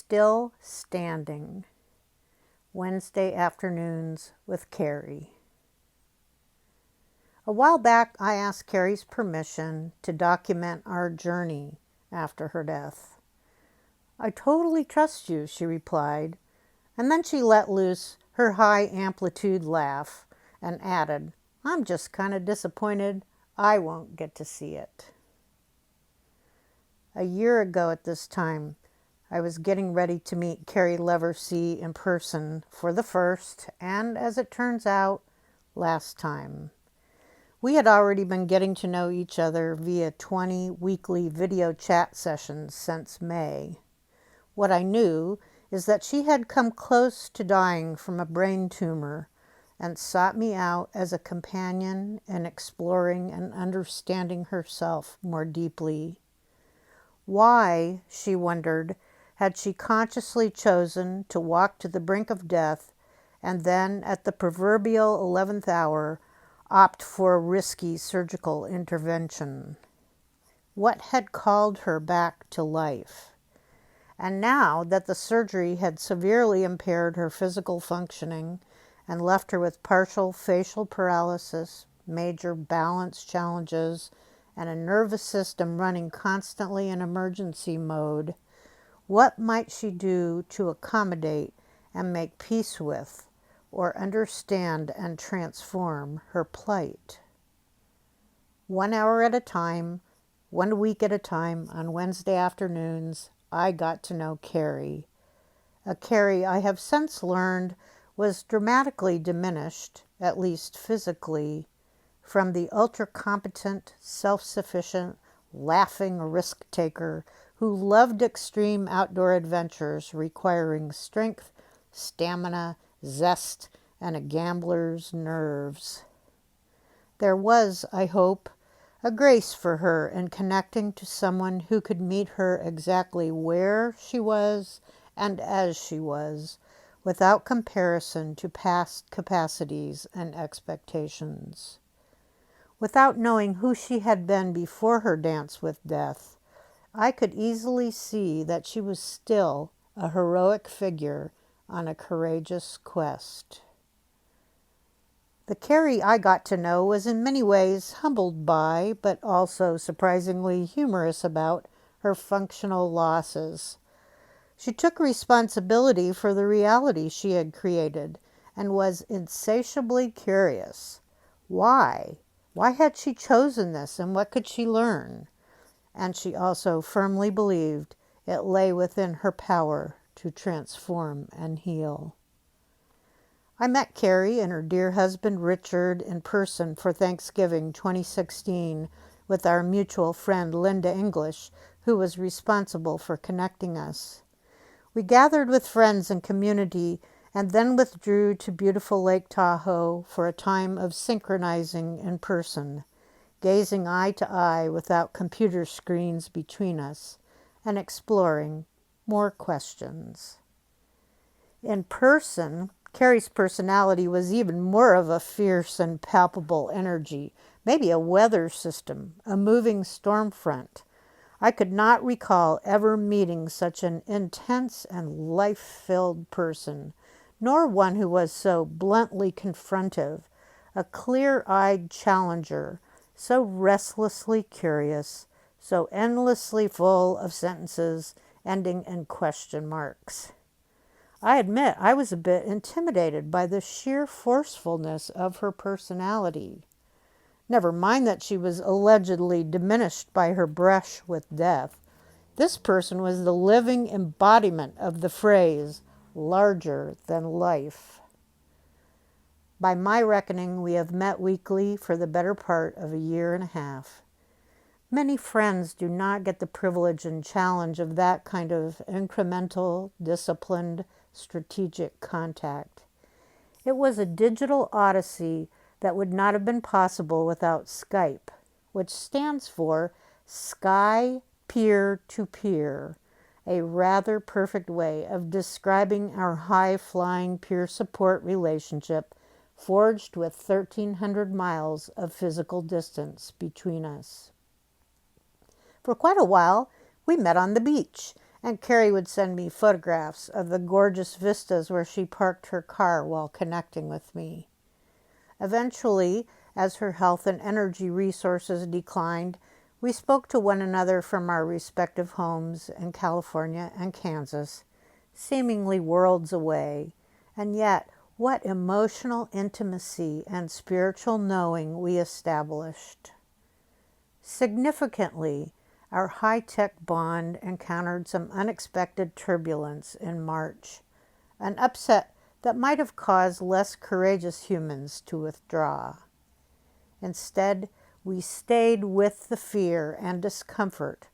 Still Standing. Wednesday Afternoons with Cari. A while back, I asked Cari's permission to document our journey after her death. "I totally trust you," she replied, and then she let loose her high-amplitude laugh and added, "I'm just kind of disappointed I won't get to see it." A year ago at this time, I was getting ready to meet Cari Leversee in person for the first, and as it turns out, last time. We had already been getting to know each other via 20 weekly video chat sessions since May. What I knew is that she had come close to dying from a brain tumor and sought me out as a companion in exploring and understanding herself more deeply. Why, she wondered, had she consciously chosen to walk to the brink of death and then, at the proverbial 11th hour, opt for a risky surgical intervention? What had called her back to life? And now that the surgery had severely impaired her physical functioning and left her with partial facial paralysis, major balance challenges, and a nervous system running constantly in emergency mode, what might she do to accommodate and make peace with, or understand and transform her plight? 1 hour at a time, 1 week at a time, on Wednesday afternoons, I got to know Cari. A Cari I have since learned was dramatically diminished, at least physically, from the ultra-competent, self-sufficient, laughing risk-taker who loved extreme outdoor adventures requiring strength, stamina, zest, and a gambler's nerves. There was, I hope, a grace for her in connecting to someone who could meet her exactly where she was and as she was, without comparison to past capacities and expectations. Without knowing who she had been before her dance with death, I could easily see that she was still a heroic figure on a courageous quest. The Cari I got to know was in many ways humbled by, but also surprisingly humorous about, her functional losses. She took responsibility for the reality she had created and was insatiably curious. Why? Why had she chosen this, and what could she learn? And she also firmly believed it lay within her power to transform and heal. I met Cari and her dear husband Richard in person for Thanksgiving 2016 with our mutual friend Linda English, who was responsible for connecting us. We gathered with friends and community and then withdrew to beautiful Lake Tahoe for a time of synchronizing in person, gazing eye to eye without computer screens between us, and exploring more questions. In person, Cari's personality was even more of a fierce and palpable energy, maybe a weather system, a moving storm front. I could not recall ever meeting such an intense and life-filled person, nor one who was so bluntly confrontive, a clear-eyed challenger, so restlessly curious, so endlessly full of sentences ending in question marks. I admit I was a bit intimidated by the sheer forcefulness of her personality. Never mind that she was allegedly diminished by her brush with death. This person was the living embodiment of the phrase, larger than life. By my reckoning, we have met weekly for the better part of a year and a half. Many friends do not get the privilege and challenge of that kind of incremental, disciplined, strategic contact. It was a digital odyssey that would not have been possible without Skype, which stands for Sky Peer-to-Peer, a rather perfect way of describing our high-flying peer support relationship forged with 1,300 miles of physical distance between us. For quite a while, we met on the beach, and Cari would send me photographs of the gorgeous vistas where she parked her car while connecting with me. Eventually, as her health and energy resources declined, we spoke to one another from our respective homes in California and Kansas, seemingly worlds away, and yet what emotional intimacy and spiritual knowing we established. Significantly, our high-tech bond encountered some unexpected turbulence in March, an upset that might have caused less courageous humans to withdraw. Instead, we stayed with the fear and discomfort,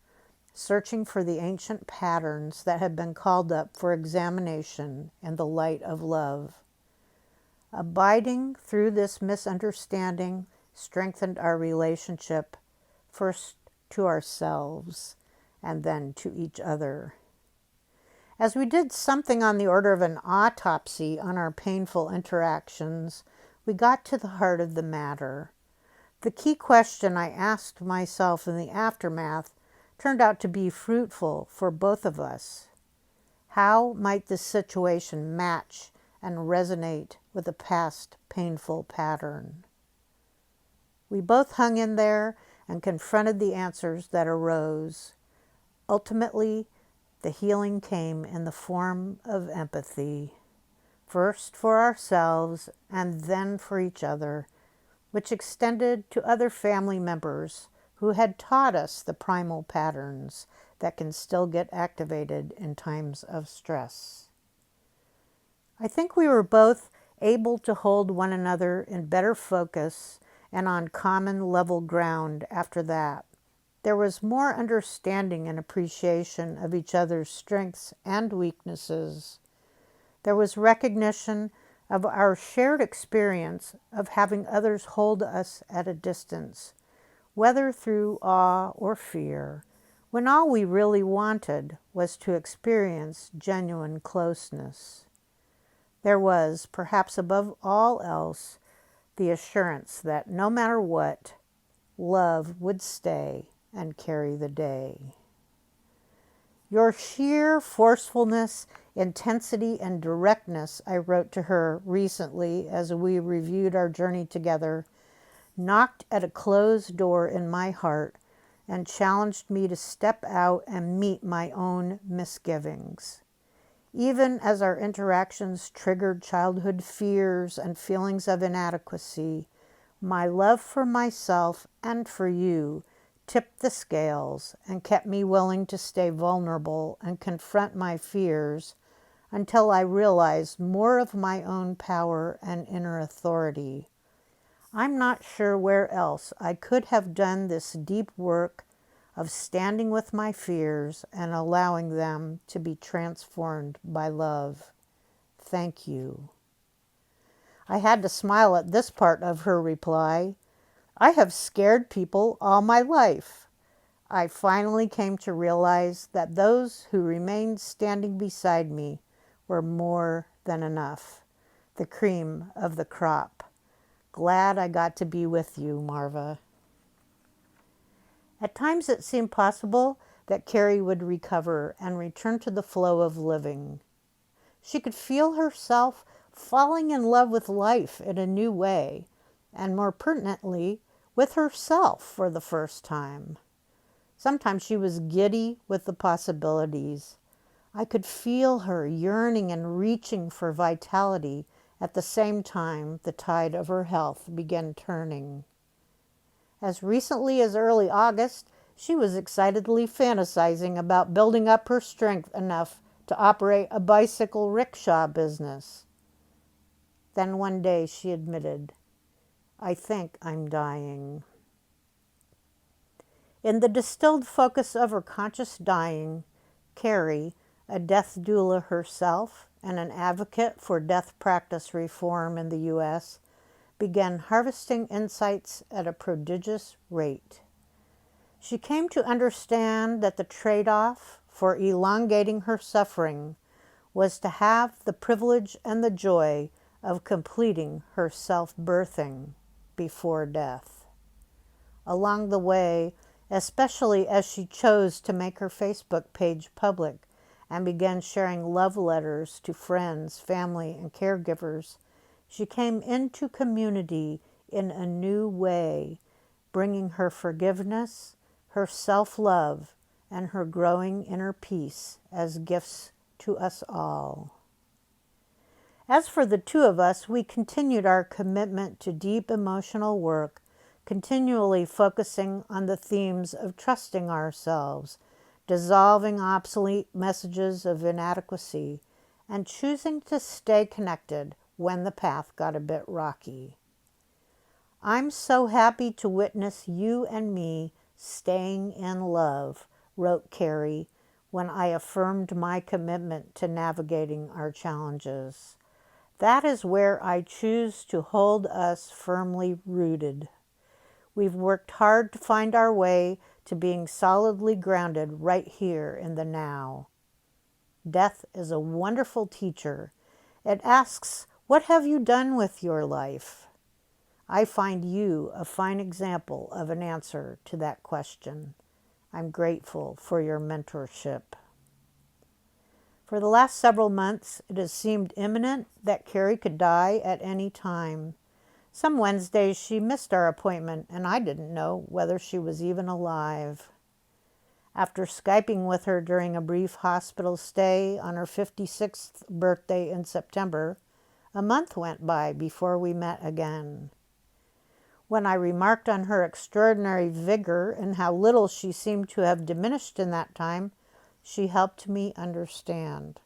searching for the ancient patterns that had been called up for examination in the light of love. Abiding through this misunderstanding strengthened our relationship, first to ourselves and then to each other. As we did something on the order of an autopsy on our painful interactions, we got to the heart of the matter. The key question I asked myself in the aftermath turned out to be fruitful for both of us. How might this situation match and resonate with a past painful pattern? We both hung in there and confronted the answers that arose. Ultimately, the healing came in the form of empathy, first for ourselves and then for each other, which extended to other family members who had taught us the primal patterns that can still get activated in times of stress. I think we were both able to hold one another in better focus and on common level ground after that. There was more understanding and appreciation of each other's strengths and weaknesses. There was recognition of our shared experience of having others hold us at a distance, whether through awe or fear, when all we really wanted was to experience genuine closeness. There was, perhaps above all else, the assurance that no matter what, love would stay and carry the day. Your sheer forcefulness, intensity, and directness, I wrote to her recently as we reviewed our journey together, knocked at a closed door in my heart and challenged me to step out and meet my own misgivings. Even as our interactions triggered childhood fears and feelings of inadequacy, my love for myself and for you tipped the scales and kept me willing to stay vulnerable and confront my fears until I realized more of my own power and inner authority. I'm not sure where else I could have done this deep work of standing with my fears and allowing them to be transformed by love. Thank you. I had to smile at this part of her reply. I have scared people all my life. I finally came to realize that those who remained standing beside me were more than enough, the cream of the crop. Glad I got to be with you, Marva. At times it seemed possible that Cari would recover and return to the flow of living. She could feel herself falling in love with life in a new way, and more pertinently, with herself for the first time. Sometimes she was giddy with the possibilities. I could feel her yearning and reaching for vitality at the same time the tide of her health began turning. As recently as early August, she was excitedly fantasizing about building up her strength enough to operate a bicycle rickshaw business. Then one day she admitted, I think I'm dying. In the distilled focus of her conscious dying, Cari, a death doula herself and an advocate for death practice reform in the U.S., began harvesting insights at a prodigious rate. She came to understand that the trade-off for elongating her suffering was to have the privilege and the joy of completing her self-birthing before death. Along the way, especially as she chose to make her Facebook page public, and began sharing love letters to friends, family, and caregivers, she came into community in a new way, bringing her forgiveness, her self-love, and her growing inner peace as gifts to us all. As for the two of us, we continued our commitment to deep emotional work, continually focusing on the themes of trusting ourselves, dissolving obsolete messages of inadequacy, and choosing to stay connected when the path got a bit rocky. I'm so happy to witness you and me staying in love, wrote Cari, when I affirmed my commitment to navigating our challenges. That is where I choose to hold us firmly rooted. We've worked hard to find our way to being solidly grounded right here in the now. Death is a wonderful teacher. It asks, what have you done with your life? I find you a fine example of an answer to that question. I'm grateful for your mentorship. For the last several months, it has seemed imminent that Cari could die at any time. Some Wednesdays she missed our appointment, and I didn't know whether she was even alive. After Skyping with her during a brief hospital stay on her 56th birthday in September, a month went by before we met again. When I remarked on her extraordinary vigor and how little she seemed to have diminished in that time, she helped me understand.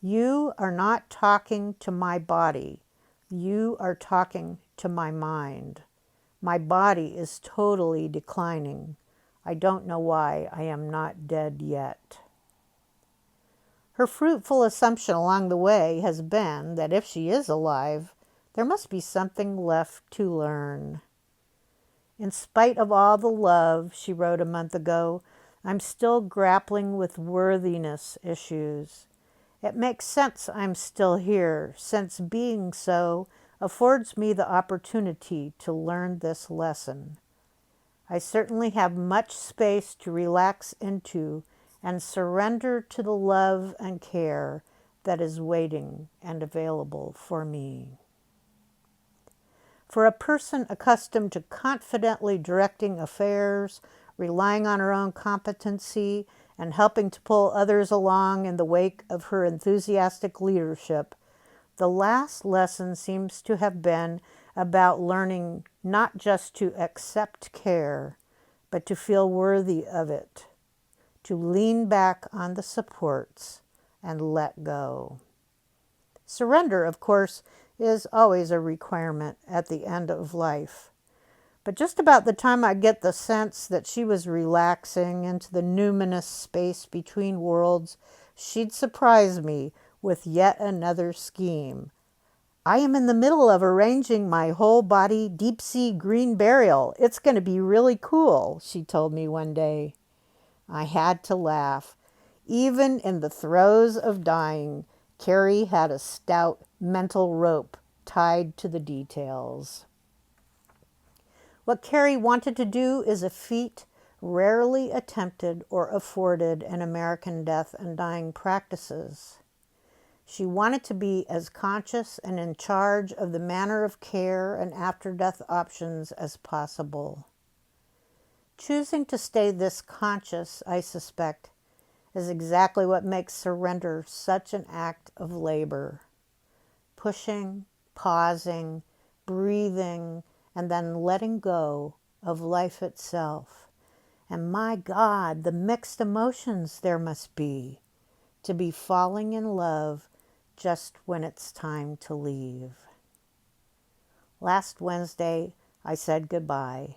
You are not talking to my body. You are talking to my mind. My body is totally declining. I don't know why I am not dead yet. Her fruitful assumption along the way has been that if she is alive, there must be something left to learn. In spite of all the love, she wrote a month ago, I'm still grappling with worthiness issues. It makes sense I'm still here, since being so affords me the opportunity to learn this lesson. I certainly have much space to relax into and surrender to the love and care that is waiting and available for me. For a person accustomed to confidently directing affairs, relying on her own competency, and helping to pull others along in the wake of her enthusiastic leadership, the last lesson seems to have been about learning not just to accept care, but to feel worthy of it, to lean back on the supports and let go. Surrender, of course, is always a requirement at the end of life. But just about the time I get the sense that she was relaxing into the numinous space between worlds, she'd surprise me with yet another scheme. I am in the middle of arranging my whole body deep sea green burial. It's going to be really cool, she told me one day. I had to laugh. Even in the throes of dying, Cari had a stout mental rope tied to the details. What Cari wanted to do is a feat rarely attempted or afforded in American death and dying practices. She wanted to be as conscious and in charge of the manner of care and after-death options as possible. Choosing to stay this conscious, I suspect, is exactly what makes surrender such an act of labor. Pushing, pausing, breathing, and then letting go of life itself. And my God, the mixed emotions there must be to be falling in love just when it's time to leave. Last Wednesday, I said goodbye.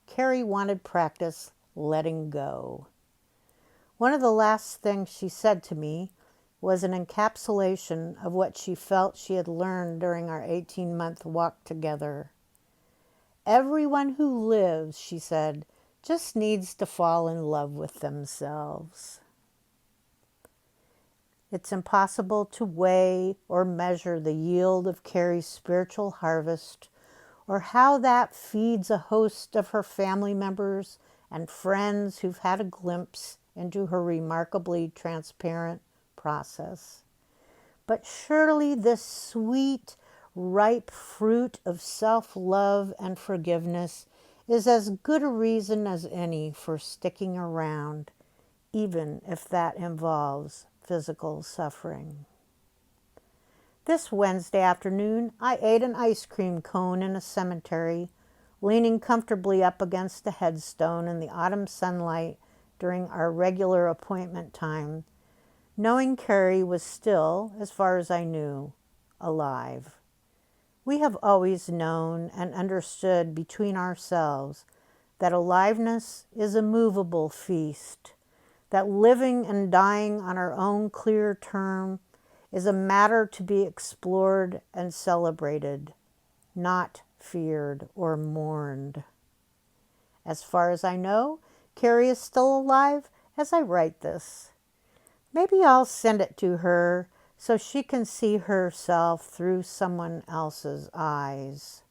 Cari wanted practice letting go. One of the last things she said to me was an encapsulation of what she felt she had learned during our 18-month walk together. Everyone who lives, she said, just needs to fall in love with themselves. It's impossible to weigh or measure the yield of Cari's spiritual harvest, or how that feeds a host of her family members and friends who've had a glimpse into her remarkably transparent, process. But surely this sweet, ripe fruit of self-love and forgiveness is as good a reason as any for sticking around, even if that involves physical suffering. This Wednesday afternoon, I ate an ice cream cone in a cemetery, leaning comfortably up against a headstone in the autumn sunlight during our regular appointment time, knowing Cari was still, as far as I knew, alive. We have always known and understood between ourselves that aliveness is a movable feast, that living and dying on our own clear term is a matter to be explored and celebrated, not feared or mourned. As far as I know, Cari is still alive as I write this. Maybe I'll send it to her so she can see herself through someone else's eyes.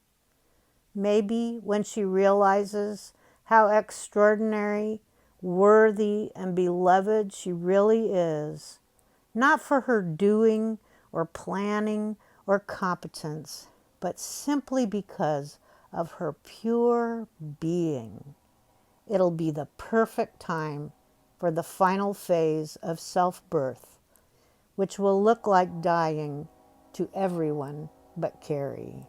Maybe when she realizes how extraordinary, worthy, and beloved she really is, not for her doing or planning or competence, but simply because of her pure being. It'll be the perfect time for the final phase of self-birth, which will look like dying to everyone but Cari.